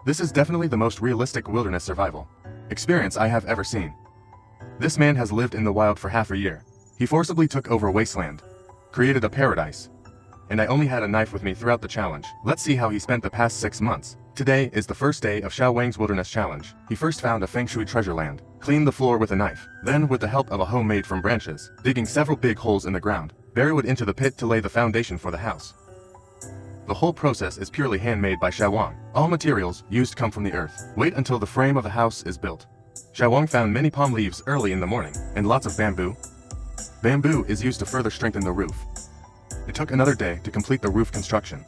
This is definitely the most realistic wilderness survival experience I have ever seen. This man has lived in the wild for half a year. He forcibly took over a wasteland, created a paradise, and I only had a knife with me throughout the challenge. Let's see how he spent the past 6 months. Today is the first day of Xiao Wang's wilderness challenge. He first found a feng shui treasure land, cleaned the floor with a knife, then with the help of a hoe made from branches, digging several big holes in the ground, bury wood into the pit to lay the foundation for the house. The whole process is purely handmade by Xiao Wang. All materials used come from the earth. Wait until the frame of the house is built. Xiao Wang found many palm leaves early in the morning, and lots of bamboo. Bamboo is used to further strengthen the roof. It took another day to complete the roof construction.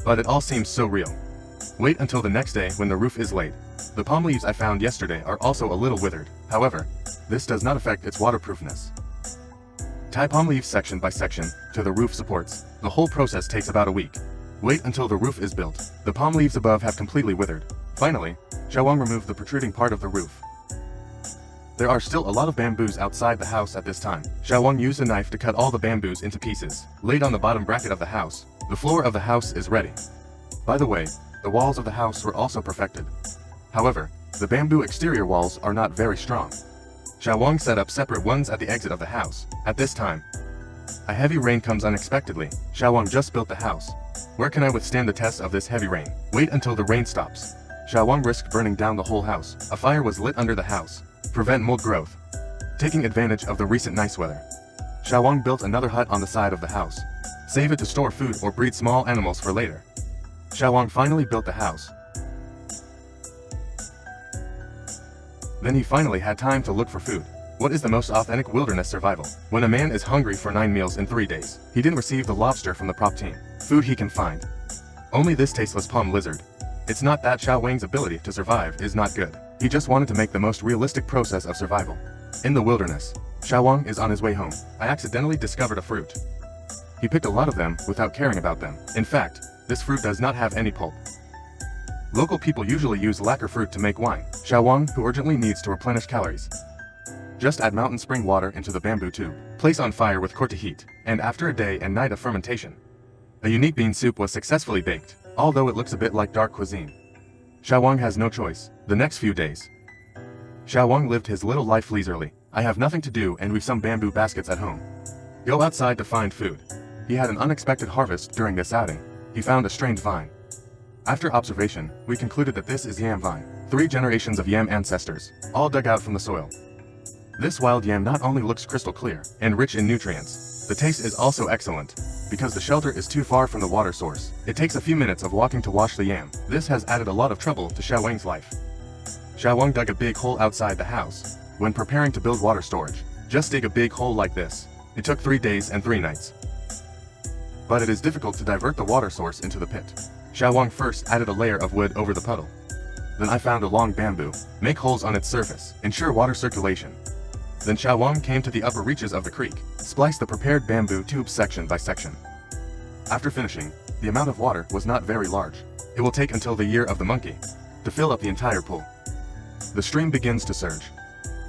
But it all seems so real. Wait until the next day when the roof is laid. The palm leaves I found yesterday are also a little withered. However, this does not affect its waterproofness. Tie palm leaves section by section to the roof supports. The whole process takes about a week. Wait until the roof is built. The palm leaves above have completely withered. Finally, Xiao Wang removed the protruding part of the roof. There are still a lot of bamboos outside the house at this time. Xiao Wang used a knife to cut all the bamboos into pieces, laid on the bottom bracket of the house. The floor of the house is ready. By the way, the walls of the house were also perfected. However, the bamboo exterior walls are not very strong. Xiao Wang set up separate ones at the exit of the house. At this time, a heavy rain comes unexpectedly. Xiao Wang just built the house. Where can I withstand the test of this heavy rain? Wait until the rain stops. Xiao Wang risked burning down the whole house. A fire was lit under the house. Prevent mold growth. Taking advantage of the recent nice weather, Xiao Wang built another hut on the side of the house. Save it to store food or breed small animals for later. Xiao Wang finally built the house. Then he finally had time to look for food. What is the most authentic wilderness survival? When a man is hungry for 9 meals in 3 days, he didn't receive the lobster from the prop team. Food he can find. Only this tasteless palm lizard. It's not that Xiao Wang's ability to survive is not good. He just wanted to make the most realistic process of survival. In the wilderness, Xiao Wang is on his way home. I accidentally discovered a fruit. He picked a lot of them without caring about them. In fact, this fruit does not have any pulp. Local people usually use lacquer fruit to make wine. Xiao Wang, who urgently needs to replenish calories, just add mountain spring water into the bamboo tube, place on fire with court to heat, and after a day and night of fermentation, a unique bean soup was successfully baked, although it looks a bit like dark cuisine. Xiao Wang has no choice. The next few days, Xiao Wang lived his little life leisurely. I have nothing to do and we've some bamboo baskets at home. Go outside to find food. He had an unexpected harvest during this outing. He found a strange vine. After observation, we concluded that this is yam vine. 3 generations of yam ancestors, all dug out from the soil. This wild yam not only looks crystal clear and rich in nutrients, the taste is also excellent. Because the shelter is too far from the water source, it takes a few minutes of walking to wash the yam. This has added a lot of trouble to Xiao Wang's life. Xiao Wang dug a big hole outside the house. When preparing to build water storage, just dig a big hole like this. It took 3 days and 3 nights. But it is difficult to divert the water source into the pit. Xiao Wang first added a layer of wood over the puddle. Then I found a long bamboo. Make holes on its surface. Ensure water circulation. Then Xiao Wang came to the upper reaches of the creek. Splice the prepared bamboo tubes section by section. After finishing, the amount of water was not very large. It will take until the year of the monkey to fill up the entire pool. The stream begins to surge.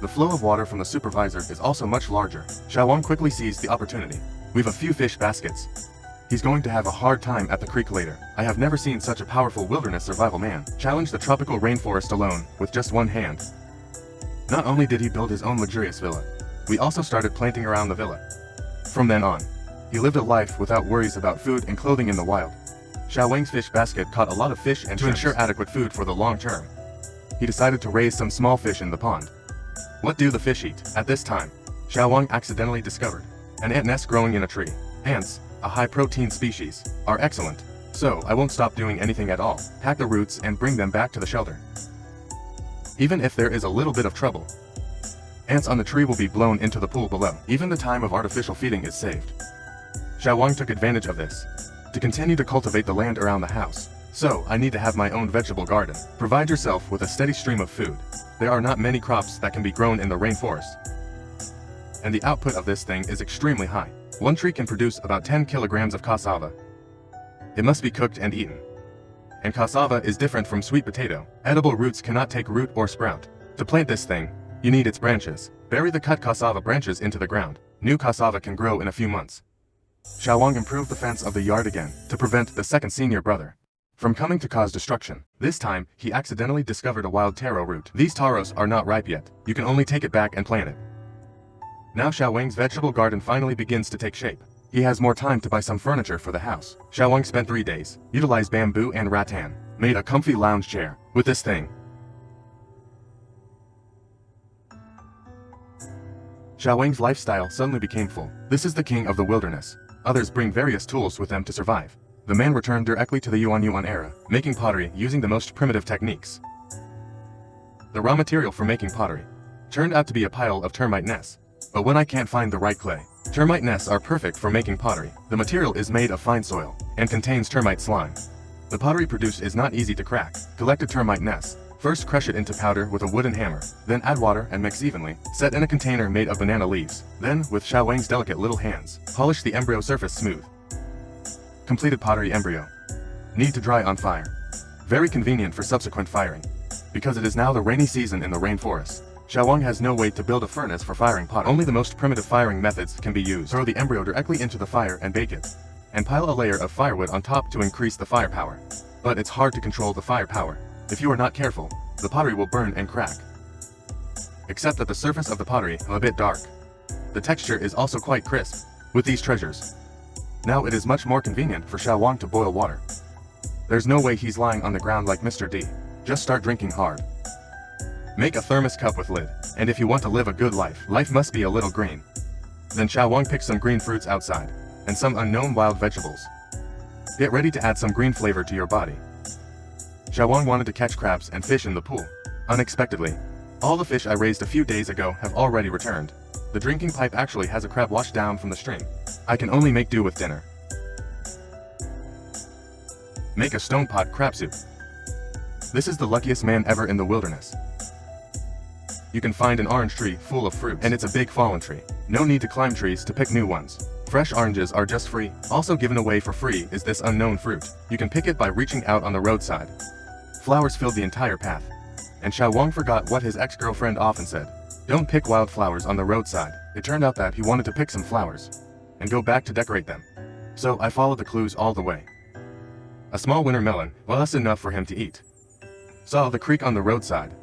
The flow of water from the supervisor is also much larger. Xiao Wang quickly seized the opportunity. We've a few fish baskets. He's going to have a hard time at the creek later. I have never seen such a powerful wilderness survival man challenge the tropical rainforest alone with just one hand. Not only did he build his own luxurious villa, we also started planting around the villa. From then on, he lived a life without worries about food and clothing in the wild. Xiao Wang's fish basket caught a lot of fish, and to ensure adequate food for the long term, he decided to raise some small fish in the pond. What do the fish eat? At this time, Xiao Wang accidentally discovered an ant nest growing in a tree. Ants, a high-protein species, are excellent, so I won't stop doing anything at all. Pack the roots and bring them back to the shelter. Even if there is a little bit of trouble, ants on the tree will be blown into the pool below. Even the time of artificial feeding is saved. Xiao Wang took advantage of this to continue to cultivate the land around the house. So, I need to have my own vegetable garden. Provide yourself with a steady stream of food. There are not many crops that can be grown in the rainforest, and the output of this thing is extremely high. One tree can produce about 10 kilograms of cassava. It must be cooked and eaten. And cassava is different from sweet potato. Edible roots cannot take root or sprout. To plant this thing, you need its branches. Bury the cut cassava branches into the ground. New cassava can grow in a few months. Xiao Wang improved the fence of the yard again to prevent the second senior brother from coming to cause destruction. This time, he accidentally discovered a wild taro root. These taros are not ripe yet. You can only take it back and plant it. Now Xiao Wang's vegetable garden finally begins to take shape. He has more time to buy some furniture for the house. Xiao Wang spent 3 days, utilized bamboo and rattan, made a comfy lounge chair with this thing. Xiao Wang's lifestyle suddenly became full. This is the king of the wilderness. Others bring various tools with them to survive. The man returned directly to the Yuan era, making pottery using the most primitive techniques. The raw material for making pottery turned out to be a pile of termite nests. But when I can't find the right clay, termite nests are perfect for making pottery. The material is made of fine soil and contains termite slime. The pottery produced is not easy to crack. Collected termite nests. First crush it into powder with a wooden hammer, then add water and mix evenly. Set in a container made of banana leaves. Then, with Xiao Wang's delicate little hands, polish the embryo surface smooth. Completed pottery embryo. Need to dry on fire. Very convenient for subsequent firing. Because it is now the rainy season in the rainforest, Xiao Wang has no way to build a furnace for firing pottery. Only the most primitive firing methods can be used. Throw the embryo directly into the fire and bake it. And pile a layer of firewood on top to increase the firepower. But it's hard to control the firepower. If you are not careful, the pottery will burn and crack. Except that the surface of the pottery is a bit dark. The texture is also quite crisp. With these treasures, now it is much more convenient for Xiao Wang to boil water. There's no way he's lying on the ground like Mr. D. Just start drinking hard. Make a thermos cup with lid. And if you want to live a good life, life must be a little green. Then Xiao Wang picks some green fruits outside, and some unknown wild vegetables. Get ready to add some green flavor to your body. Xiao Wang wanted to catch crabs and fish in the pool. Unexpectedly, all the fish I raised a few days ago have already returned. The drinking pipe actually has a crab washed down from the stream. I can only make do with dinner. Make a stone pot crab soup. This is the luckiest man ever in the wilderness. You can find an orange tree full of fruit, and it's a big fallen tree. No need to climb trees to pick new ones. Fresh oranges are just free. Also given away for free is this unknown fruit. You can pick it by reaching out on the roadside. Flowers filled the entire path. And Xiao Wang forgot what his ex-girlfriend often said. Don't pick wildflowers on the roadside. It turned out that he wanted to pick some flowers and go back to decorate them. So I followed the clues all the way. A small winter melon was enough for him to eat. Saw the creek on the roadside.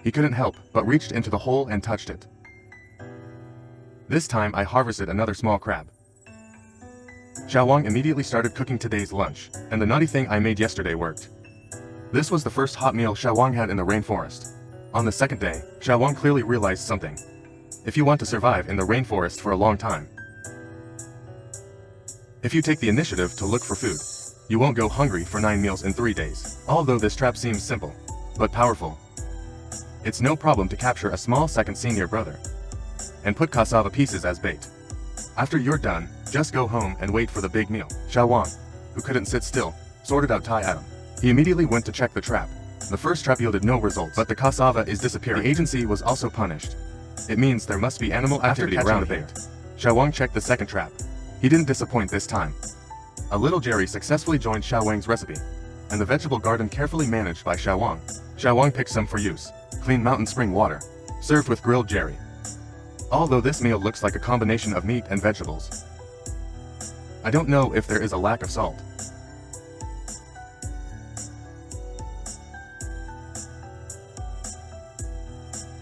He couldn't help but reached into the hole and touched it. This time I harvested another small crab. Xiao Wang immediately started cooking today's lunch, and the nutty thing I made yesterday worked. This was the first hot meal Xiao Wang had in the rainforest. On the second day, Xiao Wang clearly realized something. If you want to survive in the rainforest for a long time, if you take the initiative to look for food, you won't go hungry for 9 meals in 3 days. Although this trap seems simple, but powerful. It's no problem to capture a small second senior brother and put cassava pieces as bait. After you're done, just go home and wait for the big meal. Xiao Wang, who couldn't sit still, sorted out Tai Adam. He immediately went to check the trap. The first trap yielded no results, but the cassava is disappearing. The agency was also punished. It means there must be animal activity around the bait. Xiao Wang checked the second trap. He didn't disappoint this time. A little Jerry successfully joined Xiao Wang's recipe, and the vegetable garden carefully managed by Xiao Wang. Xiao Wang picked some for use. Clean mountain spring water, served with grilled Jerry. Although this meal looks like a combination of meat and vegetables, I don't know if there is a lack of salt.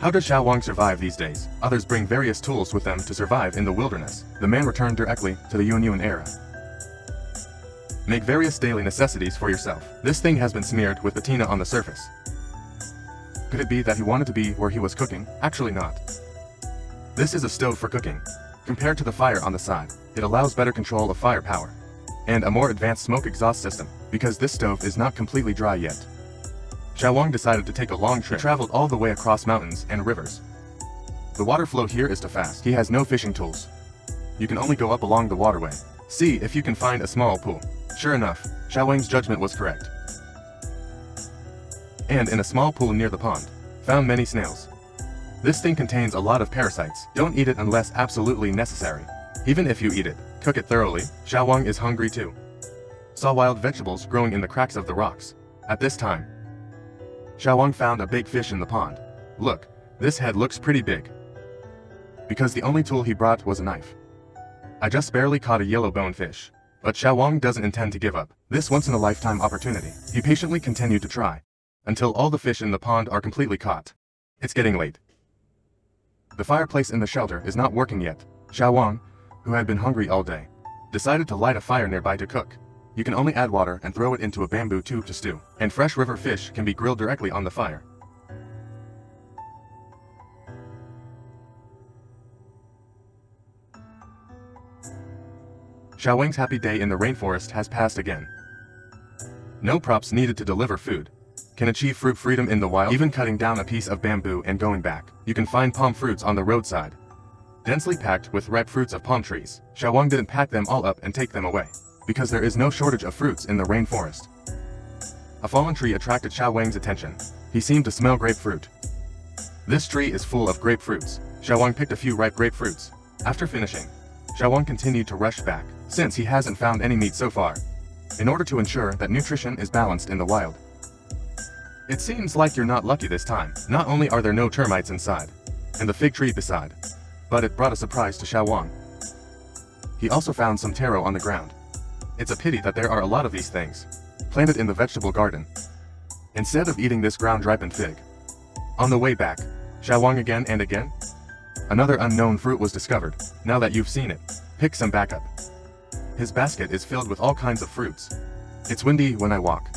How does Xiao Wang survive these days? Others bring various tools with them to survive in the wilderness. The man returned directly to the Yuan era. Make various daily necessities for yourself. This thing has been smeared with patina on the surface. Could it be that he wanted to be where he was cooking? Actually not. This is a stove for cooking. Compared to the fire on the side, it allows better control of firepower and a more advanced smoke exhaust system, because this stove is not completely dry yet. Xiao Wang decided to take a long trip. He traveled all the way across mountains and rivers. The water flow here is too fast. He has no fishing tools. You can only go up along the waterway. See if you can find a small pool. Sure enough, Xiao Wang's judgment was correct. And in a small pool near the pond, found many snails. This thing contains a lot of parasites. Don't eat it unless absolutely necessary. Even if you eat it, cook it thoroughly. Xiao Wang is hungry too. Saw wild vegetables growing in the cracks of the rocks. At this time, Xiao Wang found a big fish in the pond. Look, this head looks pretty big. Because the only tool he brought was a knife. I just barely caught a yellow bone fish. But Xiao Wang doesn't intend to give up this once-in-a-lifetime opportunity. He patiently continued to try, until all the fish in the pond are completely caught. It's getting late. The fireplace in the shelter is not working yet. Xiao Wang, who had been hungry all day, decided to light a fire nearby to cook. You can only add water and throw it into a bamboo tube to stew, and fresh river fish can be grilled directly on the fire. Xiao Wang's happy day in the rainforest has passed again. No props needed to deliver food. Can achieve fruit freedom in the wild, even cutting down a piece of bamboo and going back. You can find palm fruits on the roadside, densely packed with ripe fruits of palm trees. Xiao Wang didn't pack them all up and take them away, because there is no shortage of fruits in the rainforest. A fallen tree attracted Xiao Wang's attention. He seemed to smell grapefruit. This tree is full of grapefruits. Xiao Wang picked a few ripe grapefruits. After finishing, Xiao Wang continued to rush back, since he hasn't found any meat so far, in order to ensure that nutrition is balanced in the wild. It seems like you're not lucky this time. Not only are there no termites inside, and the fig tree beside, but it brought a surprise to Xiao Wang. He also found some taro on the ground. It's a pity that there are a lot of these things planted in the vegetable garden, instead of eating this ground-ripened fig. On the way back, Xiao Wang again and again, another unknown fruit was discovered. Now that you've seen it, pick some back up. His basket is filled with all kinds of fruits. It's windy when I walk.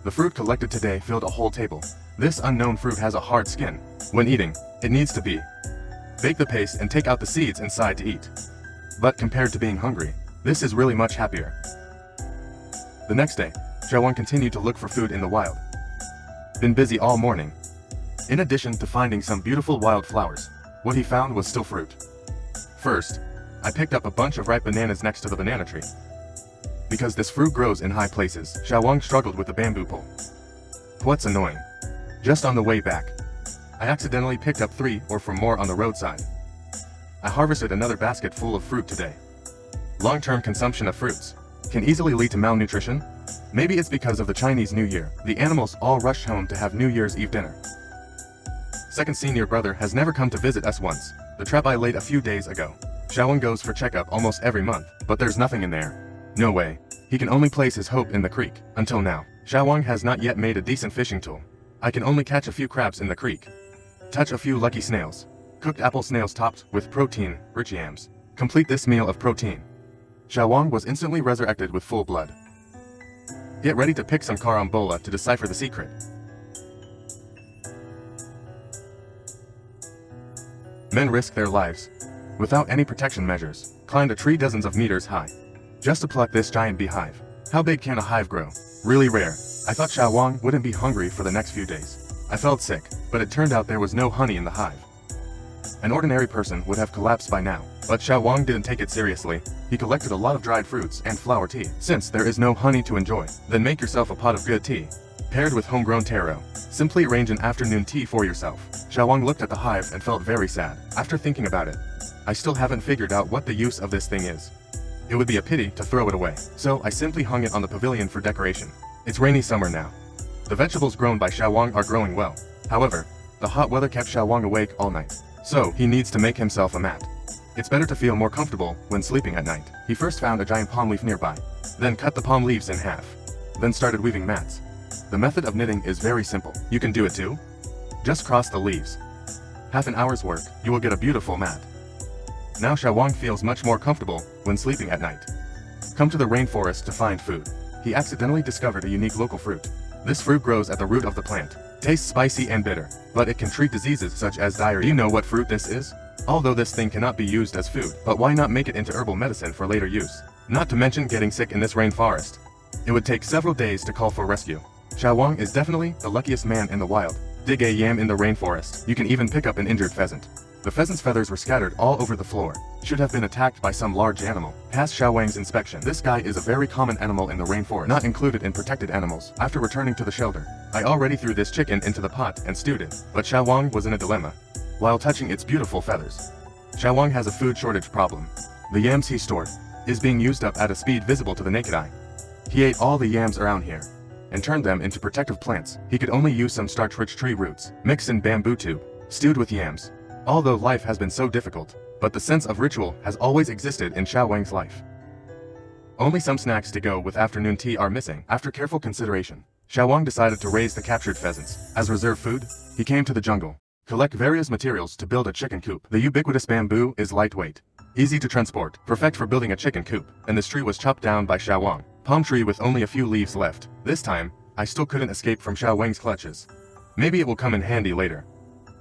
The fruit collected today filled a whole table. This unknown fruit has a hard skin. When eating, it needs to be. Bake the paste and take out the seeds inside to eat. But compared to being hungry, this is really much happier. The next day, Xiao Wang continued to look for food in the wild. Been busy all morning. In addition to finding some beautiful wild flowers, what he found was still fruit. First, I picked up a bunch of ripe bananas next to the banana tree. Because this fruit grows in high places, Xiao Wang struggled with the bamboo pole. What's annoying? Just on the way back, I accidentally picked up 3 or 4 more on the roadside. I harvested another basket full of fruit today. Long-term consumption of fruits can easily lead to malnutrition. Maybe it's because of the Chinese New Year. The animals all rushed home to have New Year's Eve dinner. Second senior brother has never come to visit us once. The trap I laid a few days ago. Xiao Wang goes for checkup almost every month, but there's nothing in there. No way. He can only place his hope in the creek. Until now, Xiao Wang has not yet made a decent fishing tool. I can only catch a few crabs in the creek. Touch a few lucky snails. Cooked apple snails topped with protein-rich yams. Complete this meal of protein. Xiao Wang was instantly resurrected with full blood. Get ready to pick some carambola to decipher the secret. Men risk their lives, without any protection measures, climbed a tree dozens of meters high, just to pluck this giant beehive. How big can a hive grow? Really rare. I thought Xiao Wang wouldn't be hungry for the next few days. I felt sick, but it turned out there was no honey in the hive. An ordinary person would have collapsed by now, but Xiao Wang didn't take it seriously. He collected a lot of dried fruits and flower tea. Since there is no honey to enjoy, then make yourself a pot of good tea, paired with homegrown taro. Simply arrange an afternoon tea for yourself. Xiao Wang looked at the hive and felt very sad. After thinking about it, I still haven't figured out what the use of this thing is. It would be a pity to throw it away, so I simply hung it on the pavilion for decoration. It's rainy summer now. The vegetables grown by Xiao Wang are growing well. However, the hot weather kept Xiao Wang awake all night, so he needs to make himself a mat. It's better to feel more comfortable when sleeping at night. He first found a giant palm leaf nearby, then cut the palm leaves in half, then started weaving mats. The method of knitting is very simple. You can do it too. Just cross the leaves. Half an hour's work, you will get a beautiful mat. Now Xiao Wang feels much more comfortable when sleeping at night. Come to the rainforest to find food. He accidentally discovered a unique local fruit. This fruit grows at the root of the plant. Tastes spicy and bitter, but it can treat diseases such as diarrhea. Do you know what fruit this is? Although this thing cannot be used as food, but why not make it into herbal medicine for later use? Not to mention getting sick in this rainforest. It would take several days to call for rescue. Xiao Wang is definitely the luckiest man in the wild. Dig a yam in the rainforest. You can even pick up an injured pheasant. The pheasant's feathers were scattered all over the floor. Should have been attacked by some large animal. Passed Xiao Wang's inspection. This guy is a very common animal in the rainforest, not included in protected animals. After returning to the shelter, I already threw this chicken into the pot and stewed it. But Xiao Wang was in a dilemma while touching its beautiful feathers. Xiao Wang has a food shortage problem. The yams he stored is being used up at a speed visible to the naked eye. He ate all the yams around here and turned them into protective plants. He could only use some starch-rich tree roots, mixed in bamboo tube, stewed with yams. Although life has been so difficult, but the sense of ritual has always existed in Xiao Wang's life. Only some snacks to go with afternoon tea are missing. After careful consideration, Xiaowang decided to raise the captured pheasants. As reserve food, he came to the jungle, collect various materials to build a chicken coop. The ubiquitous bamboo is lightweight, easy to transport, perfect for building a chicken coop, and this tree was chopped down by Xiaowang. Palm tree with only a few leaves left. This time, I still couldn't escape from Xiaowang's clutches. Maybe it will come in handy later.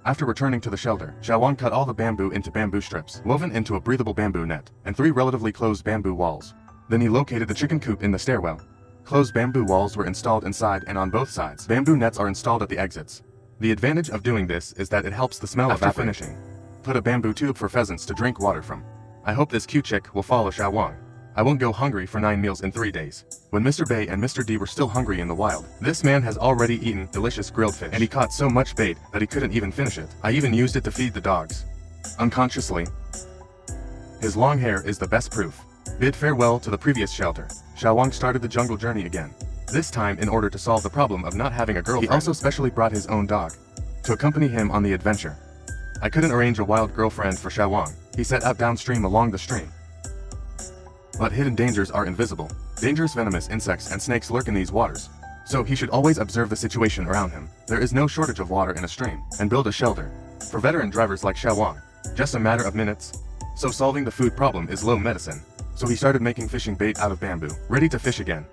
After returning to the shelter, Xiaowang cut all the bamboo into bamboo strips, woven into a breathable bamboo net, and 3 relatively closed bamboo walls. Then he located the chicken coop in the stairwell. Closed bamboo walls were installed inside and on both sides. Bamboo nets are installed at the exits. The advantage of doing this is that it helps the smell after finishing. Put a bamboo tube for pheasants to drink water from. I hope this cute chick will follow Xiaowang. I won't go hungry for 9 meals in 3 days. When Mr. Bei and Mr. D were still hungry in the wild, this man has already eaten delicious grilled fish, and he caught so much bait that he couldn't even finish it. I even used it to feed the dogs. Unconsciously. His long hair is the best proof. Bid farewell to the previous shelter. Xiaowang started the jungle journey again. This time in order to solve the problem of not having a girlfriend. He also specially brought his own dog to accompany him on the adventure. I couldn't arrange a wild girlfriend for Xiaowang. He set out downstream along the stream. But hidden dangers are invisible. Dangerous venomous insects and snakes lurk in these waters. So he should always observe the situation around him. There is no shortage of water in a stream, and build a shelter. For veteran drivers like Xiaowang, just a matter of minutes. So solving the food problem is low medicine. So he started making fishing bait out of bamboo, ready to fish again.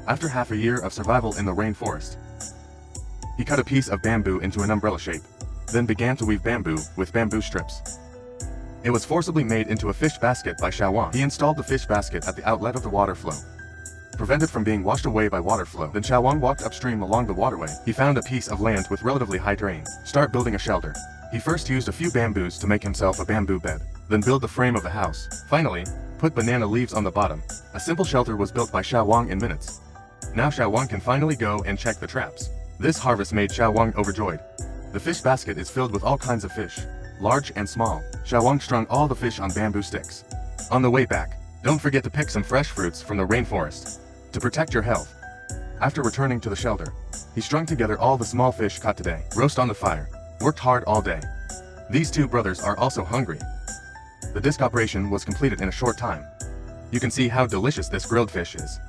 After half a year of survival in the rainforest, he cut a piece of bamboo into an umbrella shape, then began to weave bamboo with bamboo strips. It was forcibly made into a fish basket by Xiaowang. He installed the fish basket at the outlet of the water flow, prevented from being washed away by water flow. Then Xiaowang walked upstream along the waterway. He found a piece of land with relatively high terrain. Start building a shelter. He first used a few bamboos to make himself a bamboo bed, then build the frame of the house. Finally, put banana leaves on the bottom. A simple shelter was built by Xiaowang in minutes. Now Xiaowang can finally go and check the traps. This harvest made Xiaowang overjoyed. The fish basket is filled with all kinds of fish, large and small. Xiaowang strung all the fish on bamboo sticks. On the way back, don't forget to pick some fresh fruits from the rainforest to protect your health. After returning to the shelter, he strung together all the small fish caught today, roast on the fire, worked hard all day. These 2 brothers are also hungry. The disc operation was completed in a short time. You can see how delicious this grilled fish is.